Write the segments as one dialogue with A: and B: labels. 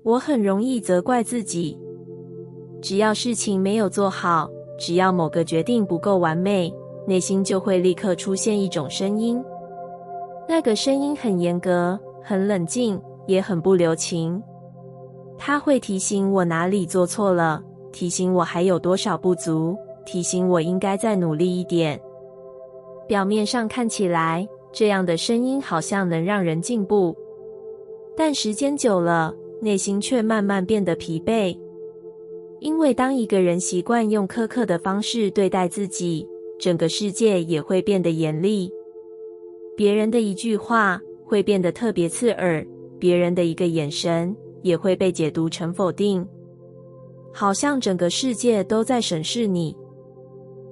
A: 我很容易责怪自己，只要事情没有做好，只要某个决定不够完美，内心就会立刻出现一种声音。那个声音很严格，很冷静，也很不留情。它会提醒我哪里做错了，提醒我还有多少不足，提醒我应该再努力一点。表面上看起来，这样的声音好像能让人进步，但时间久了，内心却慢慢变得疲惫。因为当一个人习惯用苛刻的方式对待自己，整个世界也会变得严厉。别人的一句话会变得特别刺耳，别人的一个眼神也会被解读成否定，好像整个世界都在审视你。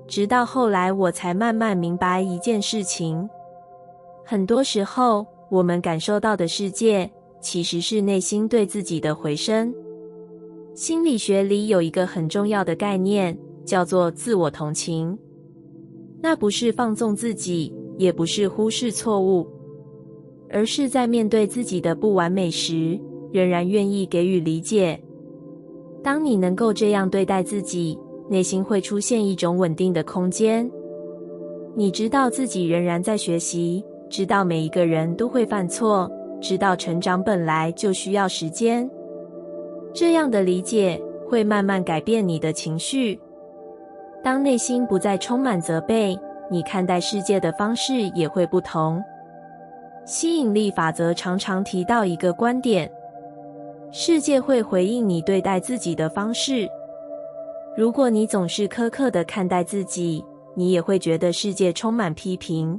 A: 直到后来，我才慢慢明白一件事情，很多时候，我们感受到的世界，其实是内心对自己的回声。心理学里有一个很重要的概念，叫做自我同情。那不是放纵自己，也不是忽视错误，而是在面对自己的不完美时，仍然愿意给予理解。当你能够这样对待自己，内心会出现一种稳定的空间。你知道自己仍然在学习，知道每一个人都会犯错，知道成长本来就需要时间。这样的理解会慢慢改变你的情绪。当内心不再充满责备，你看待世界的方式也会不同。吸引力法则常常提到一个观点，世界会回应你对待自己的方式。如果你总是苛刻地看待自己，你也会觉得世界充满批评。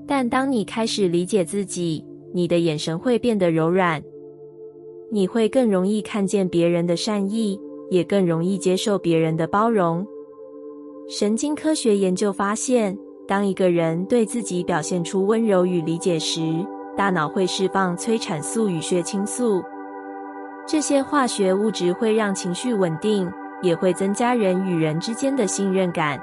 A: 但当你开始理解自己，你的眼神会变得柔软，你会更容易看见别人的善意，也更容易接受别人的包容。神经科学研究发现，当一个人对自己表现出温柔与理解时，大脑会释放催产素与血清素。这些化学物质会让情绪稳定，也会增加人与人之间的信任感。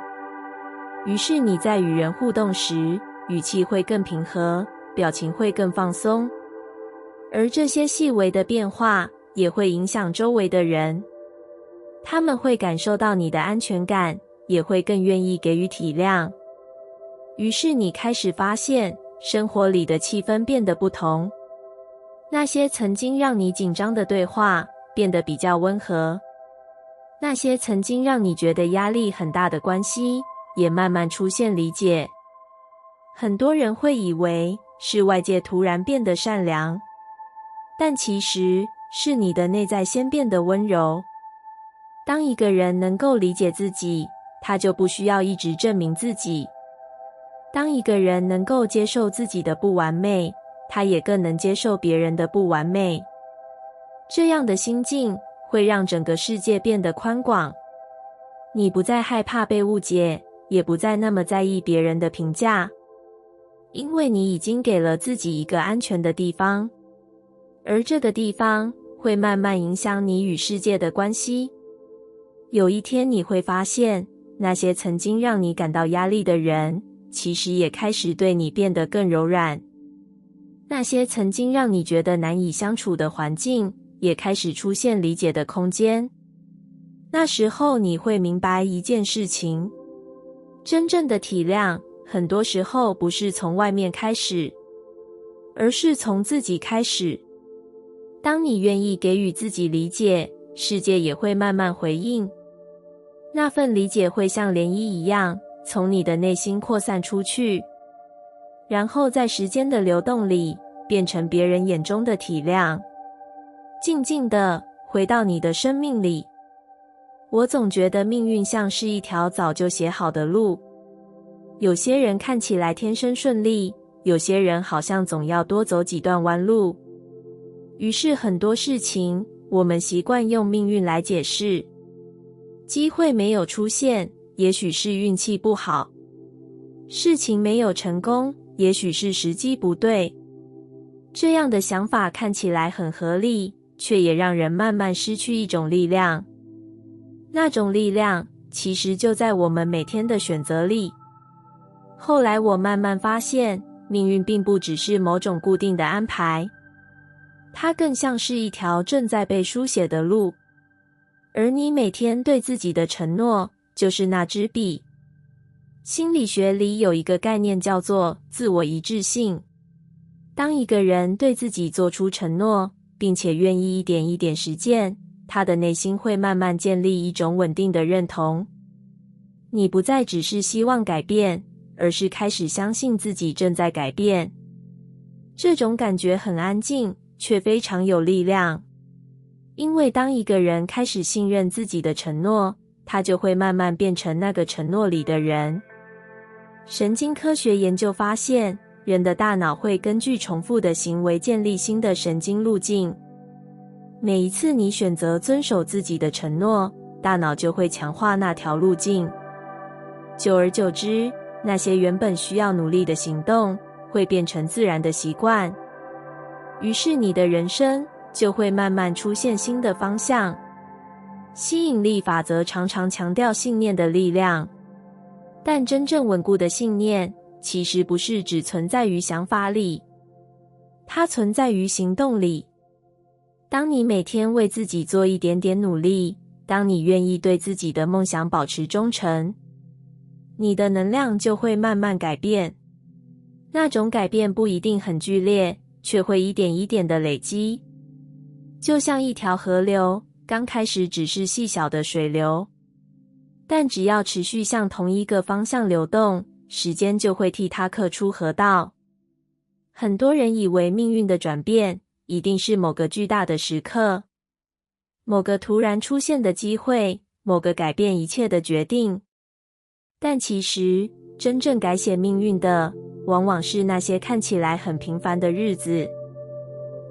A: 于是你在与人互动时，语气会更平和，表情会更放松。而这些细微的变化也会影响周围的人，他们会感受到你的安全感，也会更愿意给予体谅。于是你开始发现，生活里的气氛变得不同。那些曾经让你紧张的对话变得比较温和，那些曾经让你觉得压力很大的关系也慢慢出现理解。很多人会以为是外界突然变得善良，但其实是你的内在先变得温柔。当一个人能够理解自己，他就不需要一直证明自己。当一个人能够接受自己的不完美，他也更能接受别人的不完美。这样的心境会让整个世界变得宽广。你不再害怕被误解，也不再那么在意别人的评价，因为你已经给了自己一个安全的地方，而这个地方会慢慢影响你与世界的关系。有一天你会发现，那些曾经让你感到压力的人，其实也开始对你变得更柔软。那些曾经让你觉得难以相处的环境，也开始出现理解的空间。那时候你会明白一件事情，真正的体谅，很多时候不是从外面开始，而是从自己开始。当你愿意给予自己理解，世界也会慢慢回应。那份理解会像涟漪一样，从你的内心扩散出去，然后在时间的流动里，变成别人眼中的体谅，静静地回到你的生命里。我总觉得命运像是一条早就写好的路，有些人看起来天生顺利，有些人好像总要多走几段弯路。于是很多事情，我们习惯用命运来解释。机会没有出现，也许是运气不好；事情没有成功，也许是时机不对。这样的想法看起来很合理，却也让人慢慢失去一种力量。那种力量，其实就在我们每天的选择里。后来我慢慢发现，命运并不只是某种固定的安排，它更像是一条正在被书写的路，而你每天对自己的承诺就是那支笔。心理学里有一个概念叫做自我一致性。当一个人对自己做出承诺，并且愿意一点一点实践，他的内心会慢慢建立一种稳定的认同。你不再只是希望改变，而是开始相信自己正在改变。这种感觉很安静，却非常有力量。因为当一个人开始信任自己的承诺，他就会慢慢变成那个承诺里的人。神经科学研究发现，人的大脑会根据重复的行为建立新的神经路径。每一次你选择遵守自己的承诺，大脑就会强化那条路径。久而久之，那些原本需要努力的行动，会变成自然的习惯。于是你的人生就会慢慢出现新的方向。吸引力法则常常强调信念的力量，但真正稳固的信念其实不是只存在于想法里，它存在于行动里。当你每天为自己做一点点努力，当你愿意对自己的梦想保持忠诚，你的能量就会慢慢改变。那种改变不一定很剧烈，却会一点一点的累积。就像一条河流，刚开始只是细小的水流，但只要持续向同一个方向流动，时间就会替它刻出河道。很多人以为命运的转变一定是某个巨大的时刻，某个突然出现的机会，某个改变一切的决定。但其实，真正改写命运的，往往是那些看起来很平凡的日子。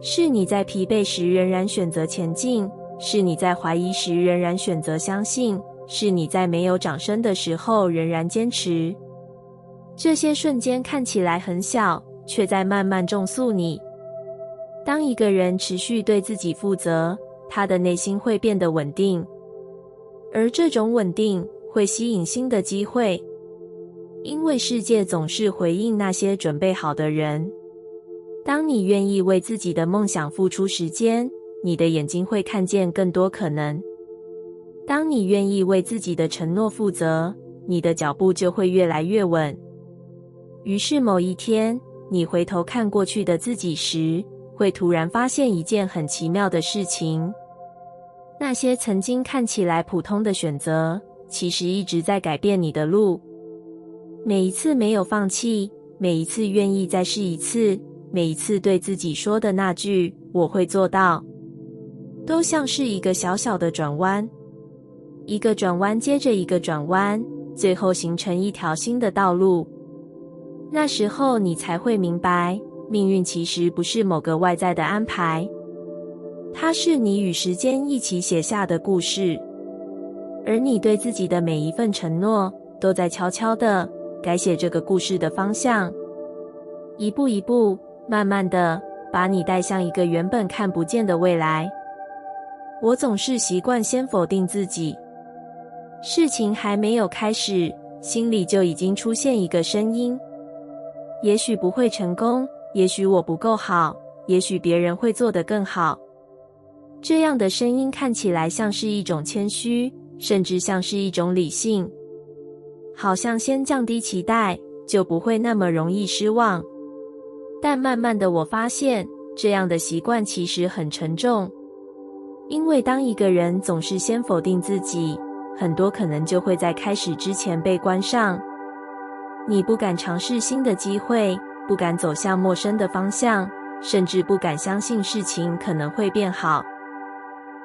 A: 是你在疲惫时仍然选择前进，是你在怀疑时仍然选择相信，是你在没有掌声的时候仍然坚持。这些瞬间看起来很小，却在慢慢重塑你。当一个人持续对自己负责，他的内心会变得稳定，而这种稳定会吸引新的机会，因为世界总是回应那些准备好的人。当你愿意为自己的梦想付出时间，你的眼睛会看见更多可能。当你愿意为自己的承诺负责，你的脚步就会越来越稳。于是某一天，你回头看过去的自己时，会突然发现一件很奇妙的事情。那些曾经看起来普通的选择，其实一直在改变你的路。每一次没有放弃，每一次愿意再试一次，每一次对自己说的那句“我会做到”，都像是一个小小的转弯。一个转弯接着一个转弯，最后形成一条新的道路。那时候你才会明白，命运其实不是某个外在的安排，它是你与时间一起写下的故事。而你对自己的每一份承诺，都在悄悄地改写这个故事的方向，一步一步，慢慢地把你带向一个原本看不见的未来。我总是习惯先否定自己，事情还没有开始，心里就已经出现一个声音，也许不会成功，也许我不够好，也许别人会做得更好。这样的声音看起来像是一种谦虚，甚至像是一种理性，好像先降低期待，就不会那么容易失望。但慢慢的我发现，这样的习惯其实很沉重。因为当一个人总是先否定自己，很多可能就会在开始之前被关上。你不敢尝试新的机会，不敢走向陌生的方向，甚至不敢相信事情可能会变好。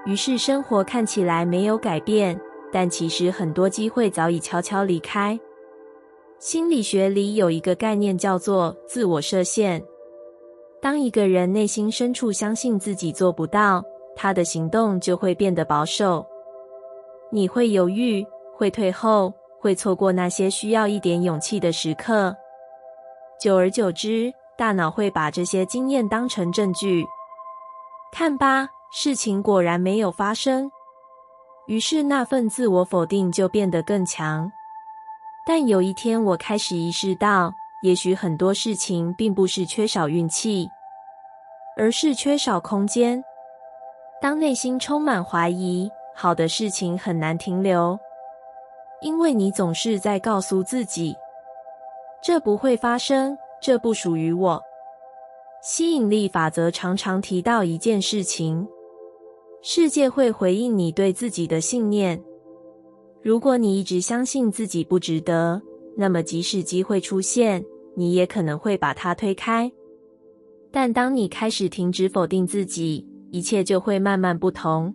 A: 于是生活看起来没有改变，但其实很多机会早已悄悄离开。心理学里有一个概念叫做自我设限。当一个人内心深处相信自己做不到，他的行动就会变得保守。你会犹豫，会退后，会错过那些需要一点勇气的时刻。久而久之，大脑会把这些经验当成证据。看吧，事情果然没有发生。于是那份自我否定就变得更强。但有一天我开始意识到，也许很多事情并不是缺少运气，而是缺少空间。当内心充满怀疑，好的事情很难停留，因为你总是在告诉自己，这不会发生，这不属于我。吸引力法则常常提到一件事情，世界会回应你对自己的信念。如果你一直相信自己不值得，那么即使机会出现，你也可能会把它推开。但当你开始停止否定自己，一切就会慢慢不同。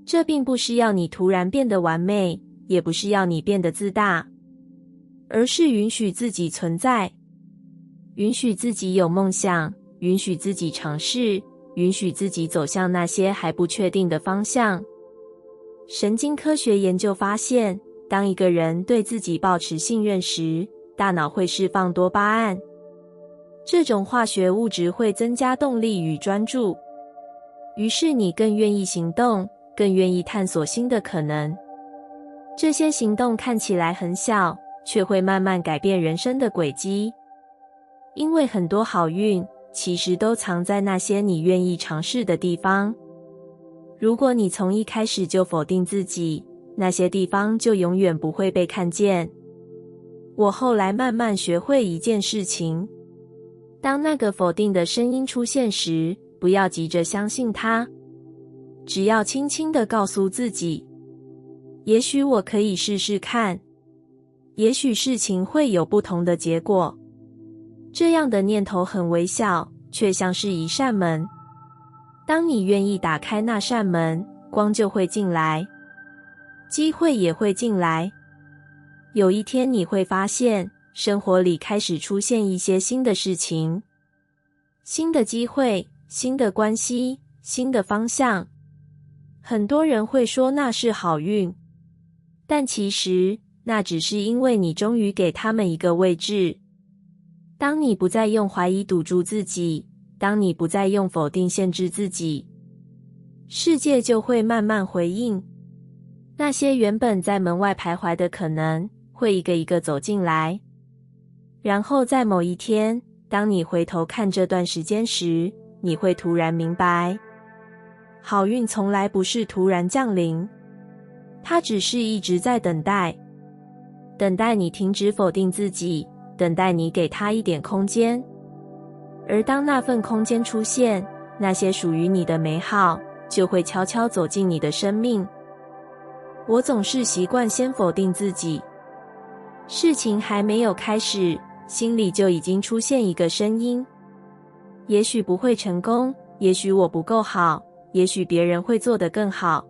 A: 这并不是要你突然变得完美，也不是要你变得自大，而是允许自己存在，允许自己有梦想，允许自己尝试，允许自己走向那些还不确定的方向。神经科学研究发现，当一个人对自己抱持信任时，大脑会释放多巴胺，这种化学物质会增加动力与专注，于是你更愿意行动，更愿意探索新的可能。这些行动看起来很小，却会慢慢改变人生的轨迹。因为很多好运其实都藏在那些你愿意尝试的地方。如果你从一开始就否定自己，那些地方就永远不会被看见。我后来慢慢学会一件事情，当那个否定的声音出现时，不要急着相信它，只要轻轻地告诉自己，也许我可以试试看，也许事情会有不同的结果。这样的念头很微小，却像是一扇门。当你愿意打开那扇门，光就会进来，机会也会进来。有一天你会发现，生活里开始出现一些新的事情，新的机会，新的关系，新的方向。很多人会说那是好运，但其实那只是因为你终于给他们一个位置。当你不再用怀疑堵住自己，当你不再用否定限制自己，世界就会慢慢回应。那些原本在门外徘徊的可能，会一个一个走进来。然后在某一天，当你回头看这段时间时，你会突然明白，好运从来不是突然降临，它只是一直在等待，等待你停止否定自己，等待你给它一点空间。而当那份空间出现，那些属于你的美好就会悄悄走进你的生命。我总是习惯先否定自己，事情还没有开始，心里就已经出现一个声音，也许不会成功，也许我不够好，也许别人会做得更好。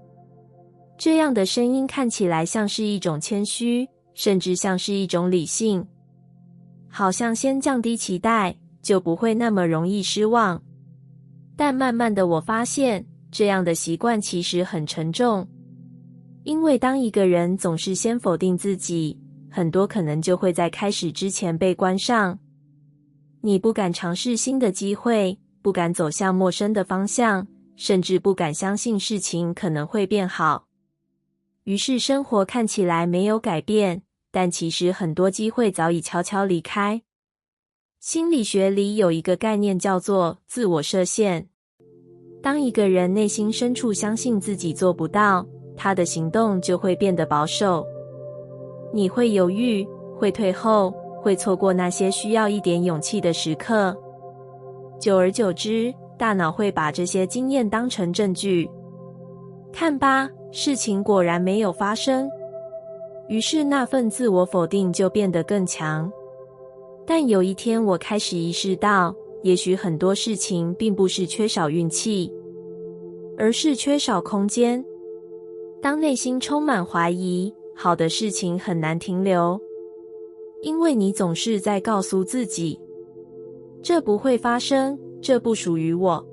A: 这样的声音看起来像是一种谦虚，甚至像是一种理性，好像先降低期待，就不会那么容易失望。但慢慢的我发现，这样的习惯其实很沉重，因为当一个人总是先否定自己，很多可能就会在开始之前被关上。你不敢尝试新的机会，不敢走向陌生的方向，甚至不敢相信事情可能会变好。于是生活看起来没有改变，但其实很多机会早已悄悄离开。心理学里有一个概念叫做自我设限。当一个人内心深处相信自己做不到，他的行动就会变得保守。你会犹豫，会退后，会错过那些需要一点勇气的时刻。久而久之，大脑会把这些经验当成证据。看吧，事情果然没有发生。于是那份自我否定就变得更强。但有一天我开始意识到，也许很多事情并不是缺少运气，而是缺少空间。当内心充满怀疑，好的事情很难停留，因为你总是在告诉自己，这不会发生，这不属于我。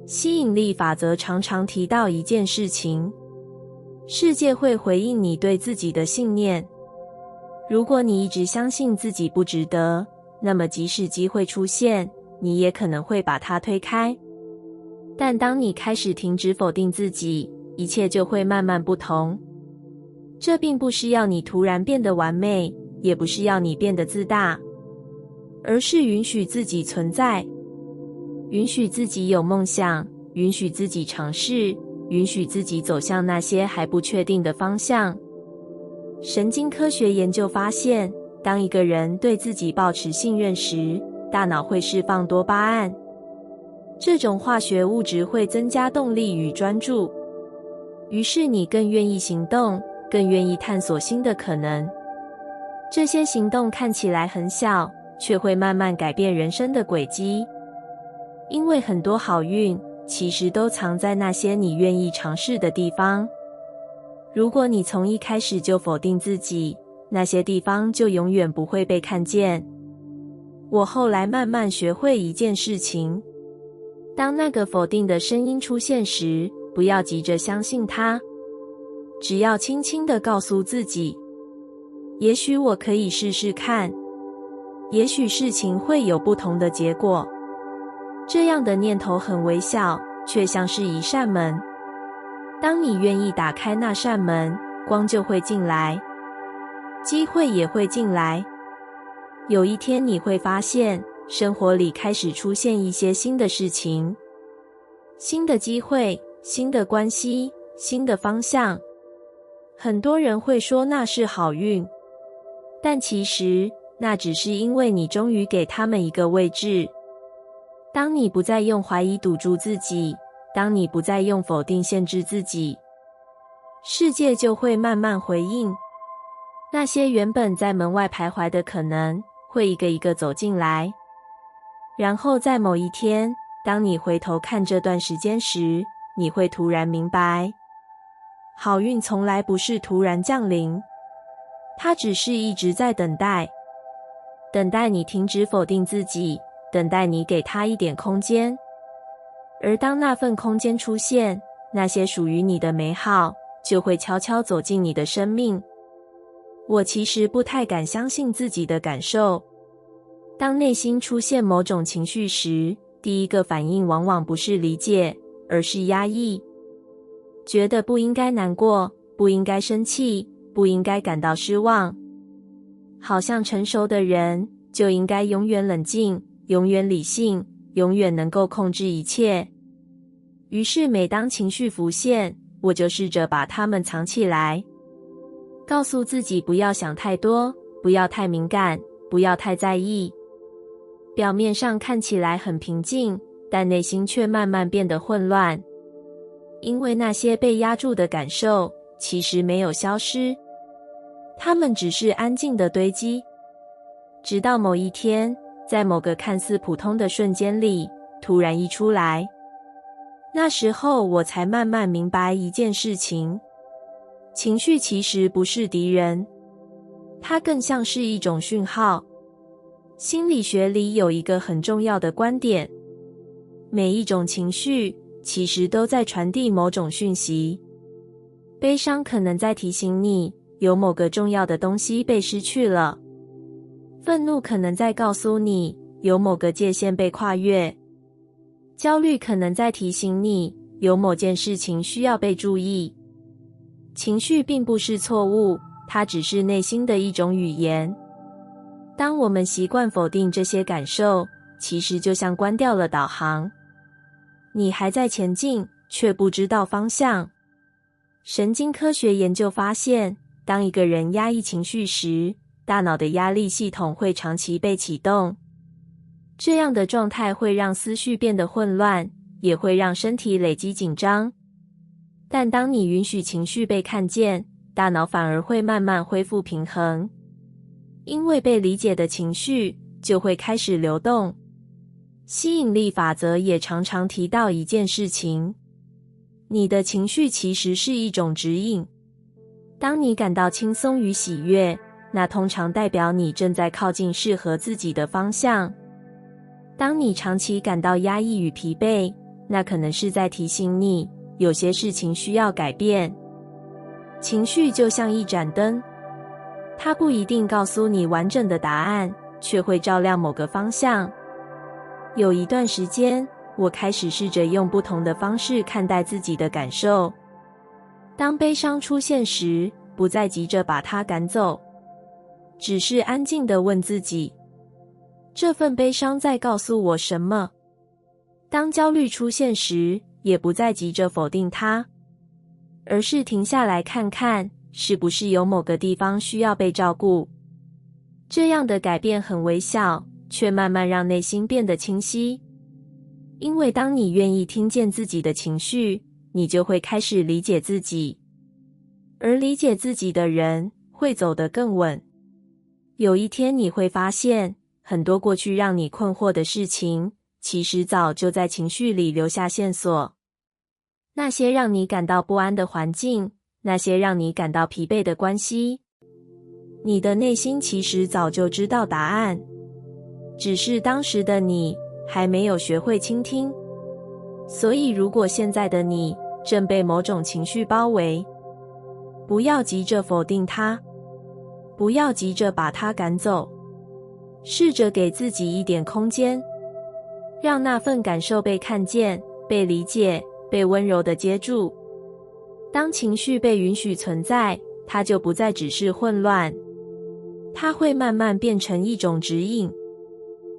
A: 吸引力法则常常提到一件事情，世界会回应你对自己的信念。如果你一直相信自己不值得，那么即使机会出现，你也可能会把它推开。但当你开始停止否定自己，一切就会慢慢不同。这并不是要你突然变得完美，也不是要你变得自大，而是允许自己存在，允许自己有梦想，允许自己尝试，允许自己走向那些还不确定的方向。神经科学研究发现，当一个人对自己抱持信任时，大脑会释放多巴胺。这种化学物质会增加动力与专注，于是你更愿意行动，更愿意探索新的可能。这些行动看起来很小，却会慢慢改变人生的轨迹。因为很多好运其实都藏在那些你愿意尝试的地方。如果你从一开始就否定自己，那些地方就永远不会被看见。我后来慢慢学会一件事情，当那个否定的声音出现时，不要急着相信它，只要轻轻地告诉自己，也许我可以试试看，也许事情会有不同的结果。这样的念头很微小，却像是一扇门。当你愿意打开那扇门，光就会进来，机会也会进来。有一天你会发现，生活里开始出现一些新的事情，新的机会，新的关系，新的方向。很多人会说那是好运，但其实那只是因为你终于给他们一个位置。当你不再用怀疑堵住自己，当你不再用否定限制自己，世界就会慢慢回应。那些原本在门外徘徊的可能，会一个一个走进来。然后在某一天，当你回头看这段时间时，你会突然明白，好运从来不是突然降临，它只是一直在等待，等待你停止否定自己，等待你给它一点空间。而当那份空间出现，那些属于你的美好就会悄悄走进你的生命。我其实不太敢相信自己的感受。当内心出现某种情绪时，第一个反应往往不是理解，而是压抑。觉得不应该难过，不应该生气，不应该感到失望。好像成熟的人就应该永远冷静，永远理性，永远能够控制一切。于是每当情绪浮现，我就试着把它们藏起来，告诉自己不要想太多，不要太敏感，不要太在意。表面上看起来很平静，但内心却慢慢变得混乱。因为那些被压住的感受其实没有消失，它们只是安静的堆积。直到某一天，在某个看似普通的瞬间里，突然溢出来。那时候我才慢慢明白一件事情，情绪其实不是敌人，它更像是一种讯号。心理学里有一个很重要的观点，每一种情绪其实都在传递某种讯息。悲伤可能在提醒你，有某个重要的东西被失去了。愤怒可能在告诉你，有某个界限被跨越。焦虑可能在提醒你，有某件事情需要被注意。情绪并不是错误，它只是内心的一种语言。当我们习惯否定这些感受，其实就像关掉了导航。你还在前进，却不知道方向。神经科学研究发现，当一个人压抑情绪时，大脑的压力系统会长期被启动。这样的状态会让思绪变得混乱，也会让身体累积紧张。但当你允许情绪被看见，大脑反而会慢慢恢复平衡。因为被理解的情绪就会开始流动。吸引力法则也常常提到一件事情，你的情绪其实是一种指引。当你感到轻松与喜悦，那通常代表你正在靠近适合自己的方向。当你长期感到压抑与疲惫，那可能是在提醒你，有些事情需要改变。情绪就像一盏灯，它不一定告诉你完整的答案，却会照亮某个方向。有一段时间，我开始试着用不同的方式看待自己的感受。当悲伤出现时，不再急着把它赶走，只是安静地问自己，这份悲伤在告诉我什么？当焦虑出现时，也不再急着否定它，而是停下来看看，是不是有某个地方需要被照顾。这样的改变很微小，却慢慢让内心变得清晰。因为当你愿意听见自己的情绪，你就会开始理解自己，而理解自己的人会走得更稳。有一天你会发现，很多过去让你困惑的事情，其实早就在情绪里留下线索。那些让你感到不安的环境，那些让你感到疲惫的关系，你的内心其实早就知道答案，只是当时的你还没有学会倾听。所以如果现在的你正被某种情绪包围，不要急着否定它，不要急着把它赶走，试着给自己一点空间，让那份感受被看见、被理解、被温柔地接住。当情绪被允许存在，它就不再只是混乱，它会慢慢变成一种指引，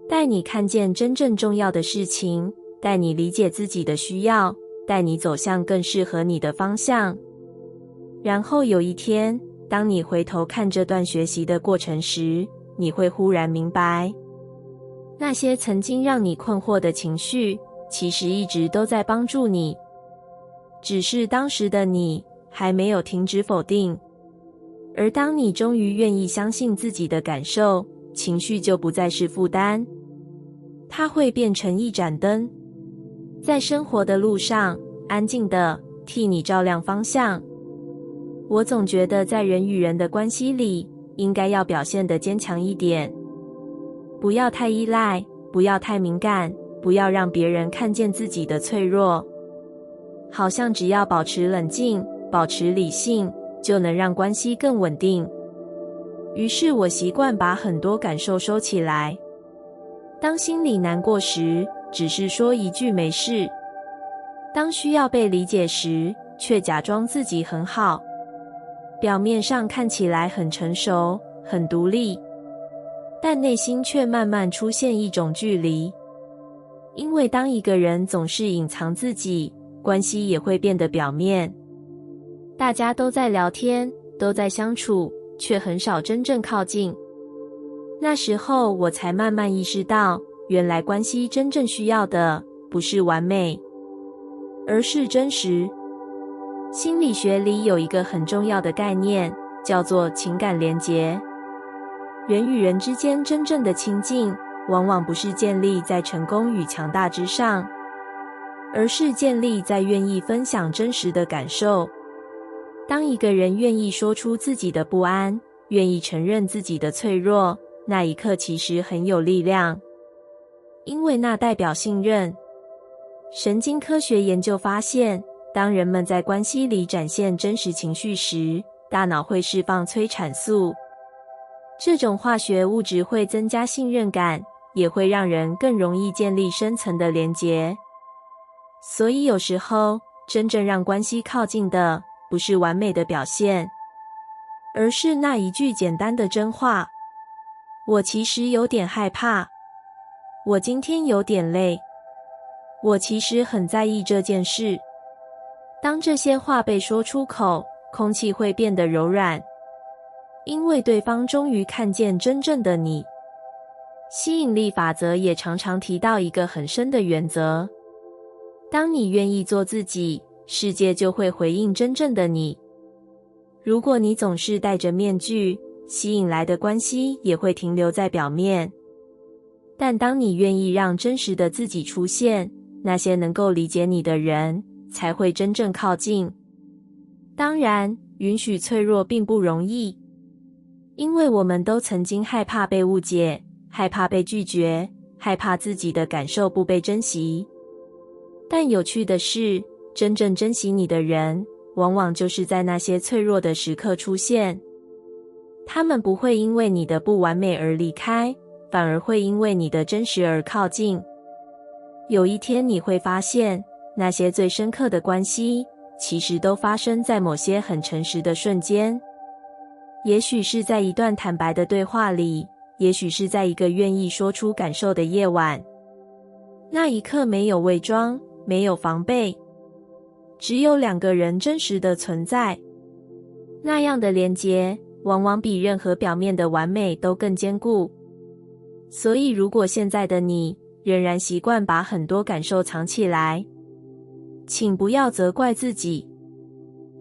A: 带你看见真正重要的事情，带你理解自己的需要，带你走向更适合你的方向。然后有一天，当你回头看这段学习的过程时，你会忽然明白，那些曾经让你困惑的情绪，其实一直都在帮助你，只是当时的你还没有停止否定。而当你终于愿意相信自己的感受，情绪就不再是负担，它会变成一盏灯，在生活的路上安静地替你照亮方向。我总觉得在人与人的关系里，应该要表现得坚强一点，不要太依赖，不要太敏感，不要让别人看见自己的脆弱。好像只要保持冷静，保持理性，就能让关系更稳定。于是我习惯把很多感受收起来，当心里难过时，只是说一句没事；当需要被理解时，却假装自己很好。表面上看起来很成熟，很独立，但内心却慢慢出现一种距离。因为当一个人总是隐藏自己，关系也会变得表面。大家都在聊天，都在相处，却很少真正靠近。那时候我才慢慢意识到，原来关系真正需要的不是完美，而是真实。心理学里有一个很重要的概念，叫做情感连结。人与人之间真正的亲近，往往不是建立在成功与强大之上，而是建立在愿意分享真实的感受。当一个人愿意说出自己的不安，愿意承认自己的脆弱，那一刻其实很有力量，因为那代表信任。神经科学研究发现，当人们在关系里展现真实情绪时，大脑会释放催产素，这种化学物质会增加信任感，也会让人更容易建立深层的连结。所以有时候，真正让关系靠近的，不是完美的表现，而是那一句简单的真话：我其实有点害怕，我今天有点累，我其实很在意这件事。当这些话被说出口，空气会变得柔软，因为对方终于看见真正的你。吸引力法则也常常提到一个很深的原则：当你愿意做自己，世界就会回应真正的你。如果你总是戴着面具，吸引来的关系也会停留在表面。但当你愿意让真实的自己出现，那些能够理解你的人才会真正靠近。当然，允许脆弱并不容易，因为我们都曾经害怕被误解，害怕被拒绝，害怕自己的感受不被珍惜。但有趣的是，真正珍惜你的人，往往就是在那些脆弱的时刻出现。他们不会因为你的不完美而离开，反而会因为你的真实而靠近。有一天你会发现，那些最深刻的关系，其实都发生在某些很诚实的瞬间。也许是在一段坦白的对话里，也许是在一个愿意说出感受的夜晚。那一刻没有伪装，没有防备，只有两个人真实的存在。那样的连结，往往比任何表面的完美都更坚固。所以，如果现在的你仍然习惯把很多感受藏起来，请不要责怪自己。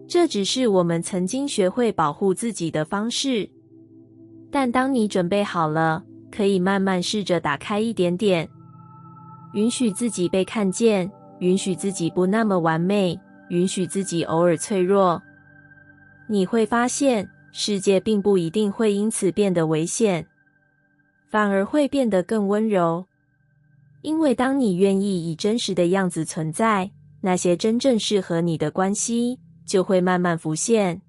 A: 这只是我们曾经学会保护自己的方式。但当你准备好了，可以慢慢试着打开一点点，允许自己被看见，允许自己不那么完美，允许自己偶尔脆弱。你会发现，世界并不一定会因此变得危险，反而会变得更温柔。因为当你愿意以真实的样子存在，那些真正适合你的关系就会慢慢浮现。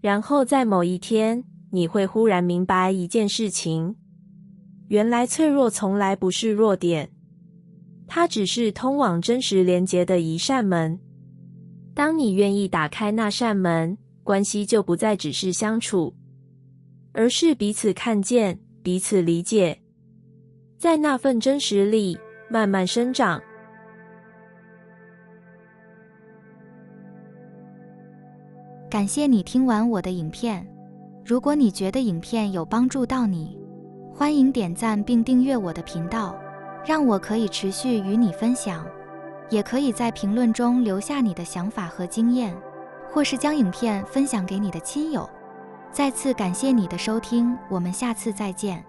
A: 然后在某一天，你会忽然明白一件事情，原来脆弱从来不是弱点，它只是通往真实连结的一扇门。当你愿意打开那扇门，关系就不再只是相处，而是彼此看见，彼此理解，在那份真实里慢慢生长。
B: 感谢你听完我的影片。如果你觉得影片有帮助到你，欢迎点赞并订阅我的频道，让我可以持续与你分享。也可以在评论中留下你的想法和经验，或是将影片分享给你的亲友。再次感谢你的收听，我们下次再见。